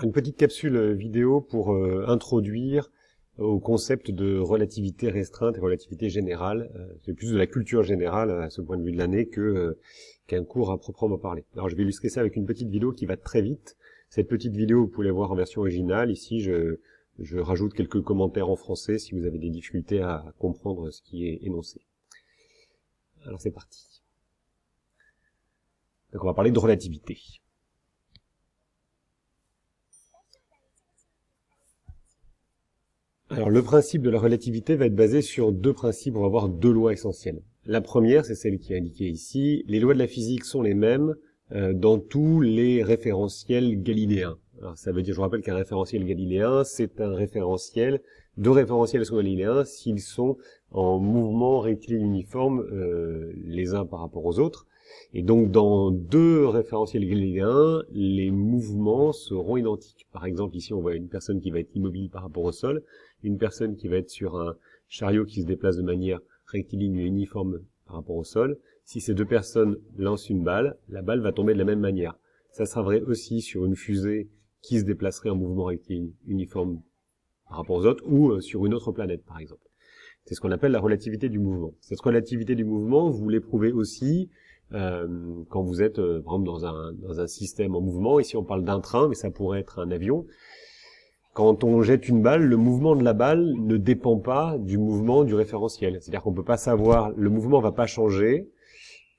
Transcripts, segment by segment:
Une petite capsule vidéo pour introduire au concept de relativité restreinte et relativité générale. C'est plus de la culture générale à ce point de vue de l'année qu'un cours à proprement parler. Alors je vais illustrer ça avec une petite vidéo qui va très vite. Cette petite vidéo, vous pouvez la voir en version originale. Ici, je rajoute quelques commentaires en français si vous avez des difficultés à comprendre ce qui est énoncé. Alors c'est parti. Donc on va parler de relativité. Alors le principe de la relativité va être basé sur deux principes, on va voir deux lois essentielles. La première, c'est celle qui est indiquée ici. Les lois de la physique sont les mêmes dans tous les référentiels galiléens. Alors ça veut dire, je vous rappelle qu'un référentiel galiléen, c'est un référentiel, deux référentiels sont galiléens s'ils sont en mouvement rectiligne uniforme les uns par rapport aux autres. Et donc dans deux référentiels galiléens, les mouvements seront identiques. Par exemple, ici on voit une personne qui va être immobile par rapport au sol, une personne qui va être sur un chariot qui se déplace de manière rectiligne et uniforme par rapport au sol. Si ces deux personnes lancent une balle, la balle va tomber de la même manière. Ça sera vrai aussi sur une fusée qui se déplacerait en mouvement rectiligne uniforme par rapport aux autres, ou sur une autre planète par exemple. C'est ce qu'on appelle la relativité du mouvement. Cette relativité du mouvement, vous l'éprouvez aussi quand vous êtes par exemple dans un système en mouvement. Ici on parle d'un train, mais ça pourrait être un avion. Quand on jette une balle, le mouvement de la balle ne dépend pas du mouvement du référentiel. C'est-à-dire qu'on peut pas savoir, le mouvement va pas changer,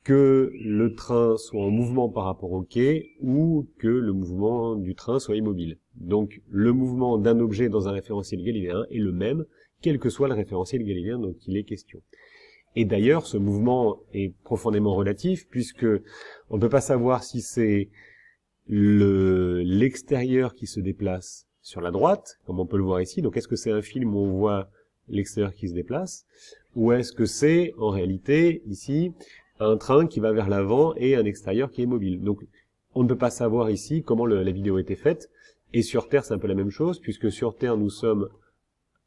que le train soit en mouvement par rapport au quai ou que le mouvement du train soit immobile. Donc le mouvement d'un objet dans un référentiel galiléen est le même, quel que soit le référentiel galiléen dont il est question. Et d'ailleurs, ce mouvement est profondément relatif, puisque on ne peut pas savoir si c'est l'extérieur qui se déplace sur la droite, comme on peut le voir ici. Donc est-ce que c'est un film où on voit l'extérieur qui se déplace, ou est-ce que c'est en réalité ici un train qui va vers l'avant et un extérieur qui est mobile. Donc on ne peut pas savoir ici comment la vidéo a été faite. Et sur Terre c'est un peu la même chose, puisque sur Terre nous sommes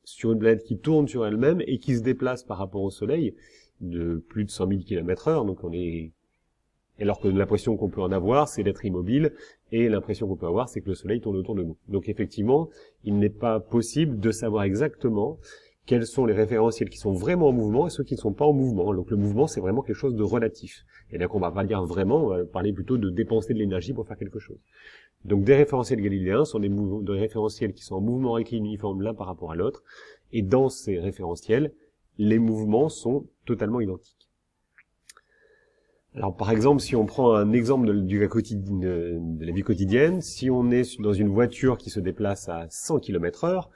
sur une planète qui tourne sur elle-même et qui se déplace par rapport au Soleil de plus de 100 000 km/h. Donc on est... Alors que l'impression qu'on peut en avoir, c'est d'être immobile, et l'impression qu'on peut avoir, c'est que le Soleil tourne autour de nous. Donc effectivement, il n'est pas possible de savoir exactement quels sont les référentiels qui sont vraiment en mouvement et ceux qui ne sont pas en mouvement. Donc le mouvement, c'est vraiment quelque chose de relatif. Et donc on va pas dire vraiment, on va parler plutôt de dépenser de l'énergie pour faire quelque chose. Donc des référentiels galiléens sont des référentiels qui sont en mouvement rectiligne uniforme l'un par rapport à l'autre, et dans ces référentiels, les mouvements sont totalement identiques. Alors par exemple, si on prend un exemple de la vie quotidienne, si on est dans une voiture qui se déplace à 100 km/h,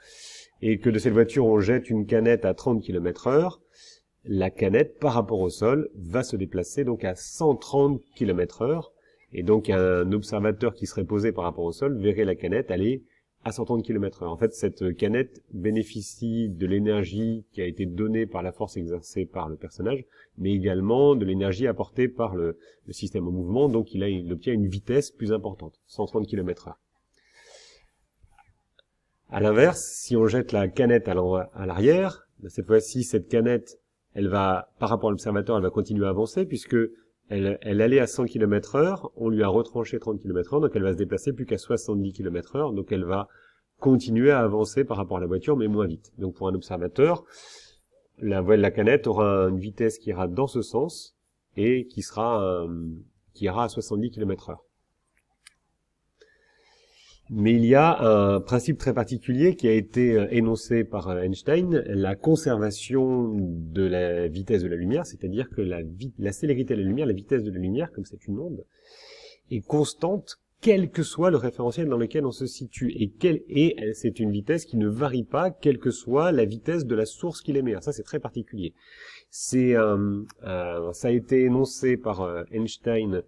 et que de cette voiture on jette une canette à 30 km/h, la canette par rapport au sol va se déplacer donc à 130 km/h, et donc un observateur qui serait posé par rapport au sol verrait la canette aller à 130 km/h. En fait, cette canette bénéficie de l'énergie qui a été donnée par la force exercée par le personnage, mais également de l'énergie apportée par le système en mouvement, donc il obtient une vitesse plus importante, 130 km/h. À l'inverse, si on jette la canette à l'arrière, cette fois-ci, cette canette, elle va, par rapport à l'observateur, elle va continuer à avancer, puisque elle allait à 100 km/h, on lui a retranché 30 km/h, donc elle va se déplacer plus qu'à 70 km/h, donc elle va continuer à avancer par rapport à la voiture, mais moins vite. Donc pour un observateur, la canette aura une vitesse qui ira dans ce sens, et qui ira à 70 km/h. Mais il y a un principe très particulier qui a été énoncé par Einstein, la conservation de la vitesse de la lumière, c'est-à-dire que la célérité de la lumière, la vitesse de la lumière, comme c'est une onde, est constante quel que soit le référentiel dans lequel on se situe. Et c'est une vitesse qui ne varie pas, quelle que soit la vitesse de la source qui l'émet. Ça, c'est très particulier. Ça a été énoncé par Einstein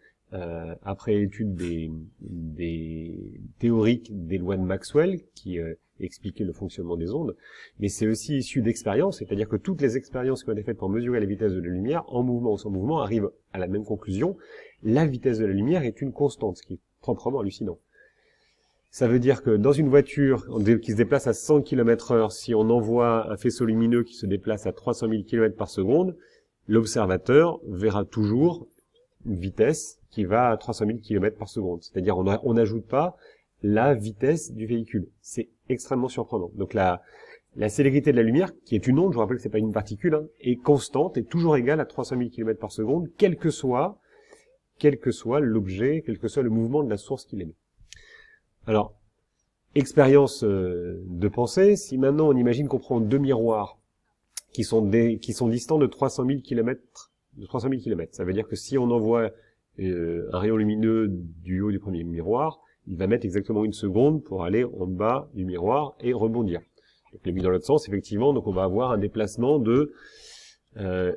après étude des théoriques des lois de Maxwell qui expliquaient le fonctionnement des ondes, mais c'est aussi issu d'expériences, c'est-à-dire que toutes les expériences qui ont été faites pour mesurer la vitesse de la lumière, en mouvement ou sans mouvement, arrivent à la même conclusion. La vitesse de la lumière est une constante, ce qui est proprement hallucinant. Ça veut dire que dans une voiture qui se déplace à 100 km/h, si on envoie un faisceau lumineux qui se déplace à 300 000 km par seconde, l'observateur verra toujours une vitesse qui va à 300 000 km par seconde. C'est-à-dire on n'ajoute pas la vitesse du véhicule. C'est extrêmement surprenant. Donc la célérité de la lumière, qui est une onde, je vous rappelle que c'est pas une particule, hein, est constante, est toujours égale à 300 000 km par seconde, quel que soit l'objet, quel que soit le mouvement de la source qu'il émet. Alors, expérience de pensée, si maintenant on imagine qu'on prend deux miroirs qui sont distants de 300 000 km, ça veut dire que si on envoie un rayon lumineux du haut du premier miroir, il va mettre exactement 1 seconde pour aller en bas du miroir et rebondir. Donc, mis dans l'autre sens, effectivement, donc on va avoir un déplacement de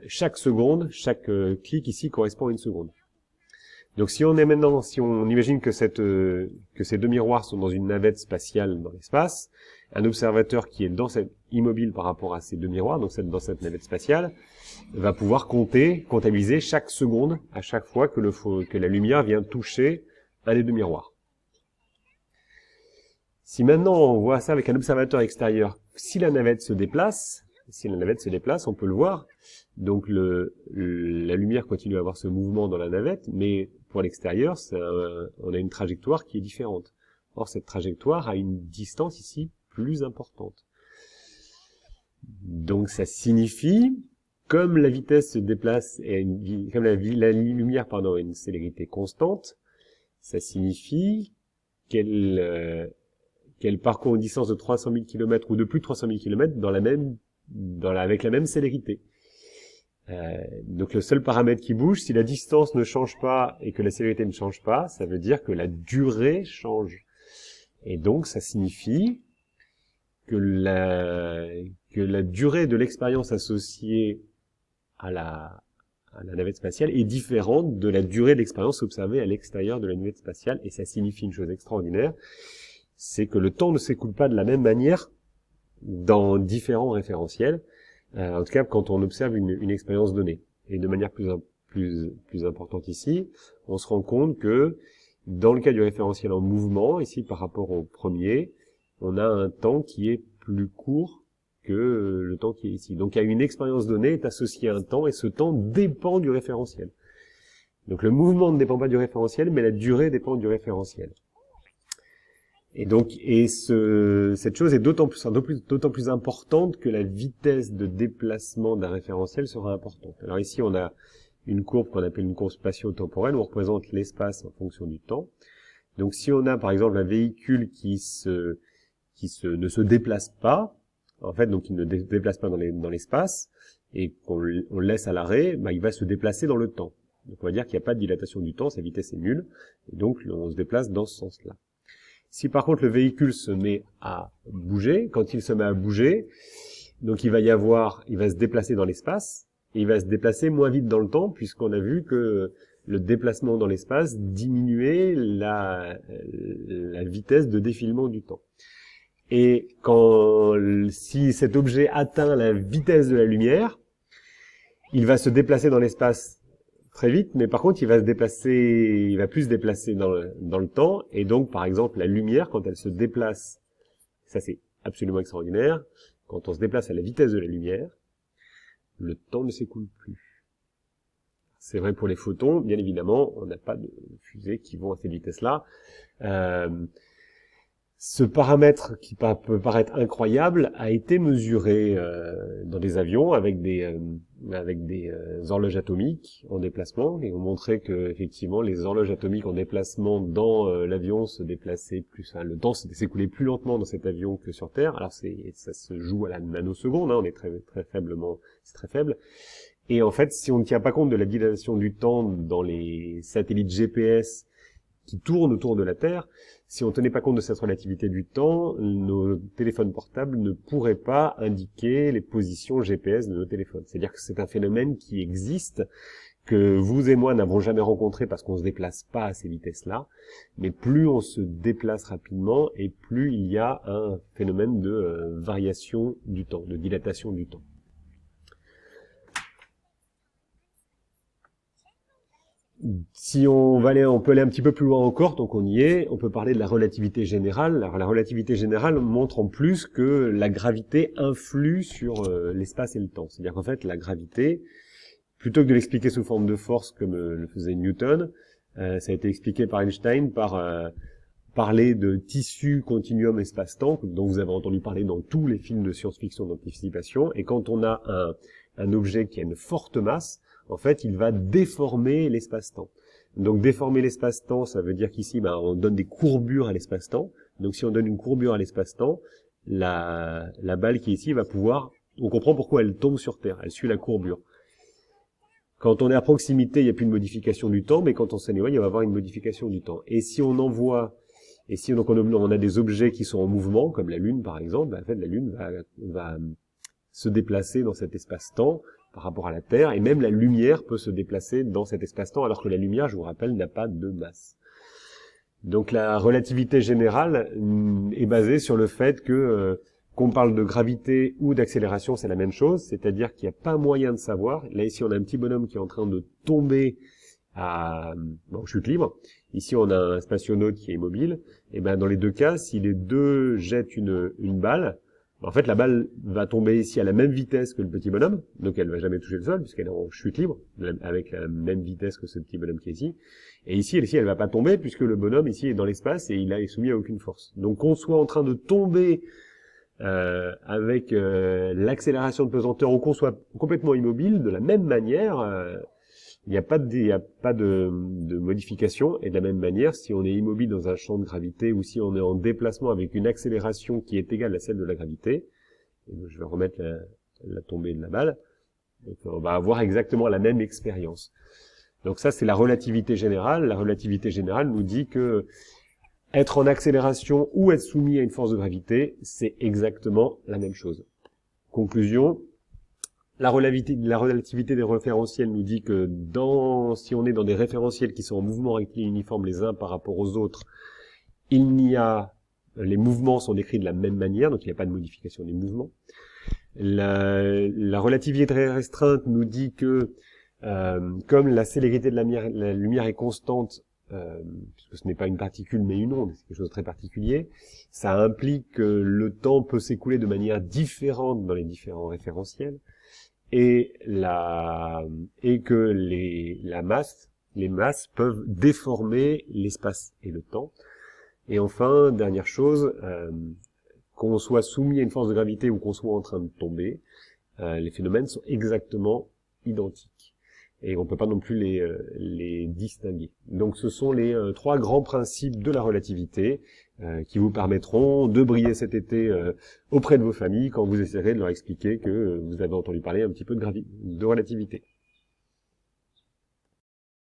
chaque seconde, chaque clic ici correspond à 1 seconde. Donc si on imagine que ces deux miroirs sont dans une navette spatiale dans l'espace, un observateur qui est immobile par rapport à ces deux miroirs, donc dans cette navette spatiale, va pouvoir comptabiliser chaque seconde à chaque fois que la lumière vient toucher un des deux miroirs. Si maintenant on voit ça avec un observateur extérieur, si la navette se déplace, on peut le voir. Donc la lumière continue à avoir ce mouvement dans la navette, mais pour l'extérieur, on a une trajectoire qui est différente. Or, cette trajectoire a une distance ici plus importante. Donc ça signifie, comme la vitesse se déplace, comme la lumière a une célérité constante, ça signifie qu'elle parcourt une distance de 300 000 km ou de plus de 300 000 km avec la même célérité. Donc le seul paramètre qui bouge, si la distance ne change pas et que la célérité ne change pas, ça veut dire que la durée change. Et donc ça signifie que la durée de l'expérience associée à la navette spatiale est différente de la durée de l'expérience observée à l'extérieur de la navette spatiale, et ça signifie une chose extraordinaire, c'est que le temps ne s'écoule pas de la même manière dans différents référentiels, en tout cas quand on observe une expérience donnée. Et de manière plus importante ici, on se rend compte que dans le cas du référentiel en mouvement, ici par rapport au premier, on a un temps qui est plus court que le temps qui est ici. Donc à une expérience donnée est associé un temps, et ce temps dépend du référentiel. Donc le mouvement ne dépend pas du référentiel, mais la durée dépend du référentiel. Et donc, cette chose est d'autant plus importante que la vitesse de déplacement d'un référentiel sera importante. Alors ici, on a une courbe qu'on appelle une courbe spatio-temporelle, où on représente l'espace en fonction du temps. Donc si on a par exemple un véhicule qui ne se déplace pas, en fait, donc il ne déplace pas dans l'espace, et qu'on le laisse à l'arrêt, il va se déplacer dans le temps. Donc on va dire qu'il n'y a pas de dilatation du temps, sa vitesse est nulle, et donc on se déplace dans ce sens-là. Si par contre le véhicule se met à bouger, quand il se met à bouger, donc il va se déplacer dans l'espace, et il va se déplacer moins vite dans le temps, puisqu'on a vu que le déplacement dans l'espace diminuait la vitesse de défilement du temps. Et si cet objet atteint la vitesse de la lumière, il va se déplacer dans l'espace très vite, mais par contre, il va plus se déplacer dans le temps, et donc, par exemple, la lumière, quand elle se déplace, ça c'est absolument extraordinaire, quand on se déplace à la vitesse de la lumière, le temps ne s'écoule plus. C'est vrai pour les photons, bien évidemment, on n'a pas de fusées qui vont à cette vitesse-là. Ce paramètre qui peut paraître incroyable a été mesuré dans des avions avec des horloges atomiques en déplacement, et on montrait que effectivement les horloges atomiques en déplacement dans l'avion se déplaçaient le temps s'écoulait plus lentement dans cet avion que sur Terre. Alors ça se joue à la nanoseconde, hein, on est c'est très faible. Et en fait, si on ne tient pas compte de la dilatation du temps dans les satellites GPS qui tournent autour de la Terre, si on ne tenait pas compte de cette relativité du temps, nos téléphones portables ne pourraient pas indiquer les positions GPS de nos téléphones. C'est-à-dire que c'est un phénomène qui existe, que vous et moi n'avons jamais rencontré parce qu'on ne se déplace pas à ces vitesses-là, mais plus on se déplace rapidement, et plus il y a un phénomène de variation du temps, de dilatation du temps. Si on peut aller un petit peu plus loin encore, donc on y est, on peut parler de la relativité générale. Alors, la relativité générale montre en plus que la gravité influe sur l'espace et le temps. C'est-à-dire qu'en fait, la gravité, plutôt que de l'expliquer sous forme de force comme le faisait Newton, ça a été expliqué par Einstein par parler de tissu, continuum, espace-temps, dont vous avez entendu parler dans tous les films de science-fiction d'anticipation. Et quand on a un objet qui a une forte masse, en fait, il va déformer l'espace-temps. Donc déformer l'espace-temps, ça veut dire qu'ici, on donne des courbures à l'espace-temps. Donc si on donne une courbure à l'espace-temps, la balle qui est ici va pouvoir... On comprend pourquoi elle tombe sur Terre, elle suit la courbure. Quand on est à proximité, il n'y a plus de modification du temps, mais quand on s'éloigne, il va y avoir une modification du temps. Et si on envoie... Et si donc on a des objets qui sont en mouvement, comme la Lune par exemple, en fait la Lune va se déplacer dans cet espace-temps par rapport à la Terre, et même la lumière peut se déplacer dans cet espace-temps, alors que la lumière, je vous rappelle, n'a pas de masse. Donc la relativité générale est basée sur le fait que qu'on parle de gravité ou d'accélération, c'est la même chose, c'est-à-dire qu'il n'y a pas moyen de savoir. Là ici on a un petit bonhomme qui est en train de tomber en chute libre. Ici, on a un spationaute qui est immobile. Et dans les deux cas, si les deux jettent une balle, en fait, la balle va tomber ici à la même vitesse que le petit bonhomme. Donc, elle va jamais toucher le sol puisqu'elle est en chute libre, avec la même vitesse que ce petit bonhomme qui est ici. Et ici, elle va pas tomber puisque le bonhomme ici est dans l'espace et il est soumis à aucune force. Donc, qu'on soit en train de tomber avec l'accélération de pesanteur ou qu'on soit complètement immobile, de la même manière, il n'y a pas de modification. Et de la même manière, si on est immobile dans un champ de gravité ou si on est en déplacement avec une accélération qui est égale à celle de la gravité, et donc je vais remettre la tombée de la balle, donc on va avoir exactement la même expérience. Donc ça, c'est la relativité générale. La relativité générale nous dit que être en accélération ou être soumis à une force de gravité, c'est exactement la même chose. Conclusion. La relativité des référentiels nous dit que si on est dans des référentiels qui sont en mouvement rectiligne uniforme les uns par rapport aux autres, les mouvements sont décrits de la même manière, donc il n'y a pas de modification des mouvements. La relativité restreinte nous dit que comme la célérité de la lumière est constante, puisque ce n'est pas une particule mais une onde, c'est quelque chose de très particulier, ça implique que le temps peut s'écouler de manière différente dans les différents référentiels. Et que les masses peuvent déformer l'espace et le temps. Et enfin, dernière chose, qu'on soit soumis à une force de gravité ou qu'on soit en train de tomber, les phénomènes sont exactement identiques. Et on ne peut pas non plus les distinguer. Donc ce sont les trois grands principes de la relativité qui vous permettront de briller cet été auprès de vos familles quand vous essaierez de leur expliquer que vous avez entendu parler un petit peu de relativité.